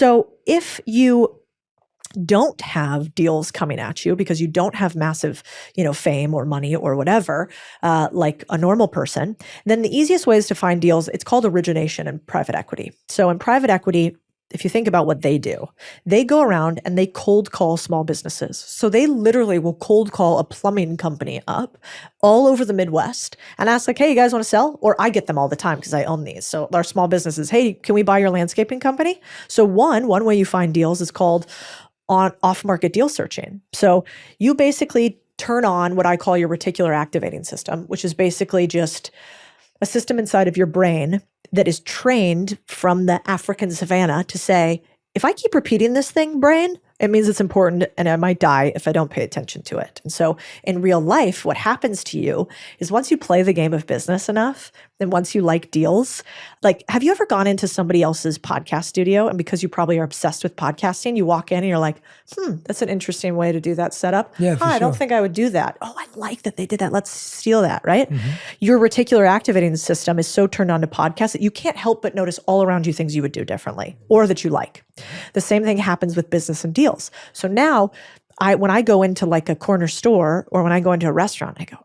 So if you don't have deals coming at you because you don't have massive, fame or money or whatever, like a normal person, then the easiest way is to find deals. It's called origination in private equity. So in private equity, if you think about what they do, they go around and they cold call small businesses. So they literally will cold call a plumbing company up all over the Midwest and ask like, hey, you guys want to sell? Or I get them all the time because I own these. So our small businesses, hey, can we buy your landscaping company? So one way you find deals is called on off-market deal searching. So you basically turn on what I call your reticular activating system, which is basically just a system inside of your brain that is trained from the African savannah to say, if I keep repeating this thing, brain, it means it's important and I might die if I don't pay attention to it. And so in real life, what happens to you is once you play the game of business enough, and once you like deals, like, have you ever gone into somebody else's podcast studio and because you probably are obsessed with podcasting, you walk in and you're like, that's an interesting way to do that setup. Yeah, for I don't sure. think I would do that. Oh, I like that they did that. Let's steal that, right? Your reticular activating system is so turned on to podcasts that you can't help but notice all around you things you would do differently or that you like. The same thing happens with business and deals. So now when I go into like a corner store or when I go into a restaurant, I go,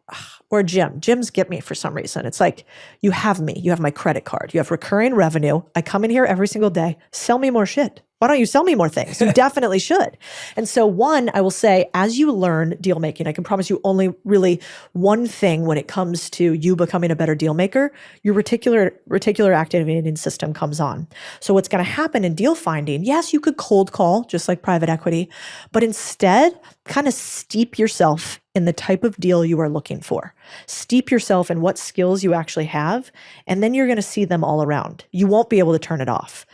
or a gym. Gyms get me for some reason. It's like, you have me. You have my credit card. You have recurring revenue. I come in here every single day. Sell me more shit. Why don't you sell me more things? You definitely should. And so one, I will say, as you learn deal making, I can promise you only really one thing when it comes to you becoming a better deal maker, your reticular activating system comes on. So what's going to happen in deal finding, yes, you could cold call just like private equity, but instead kind of steep yourself in the type of deal you are looking for. Steep yourself in what skills you actually have, and then you're going to see them all around. You won't be able to turn it off.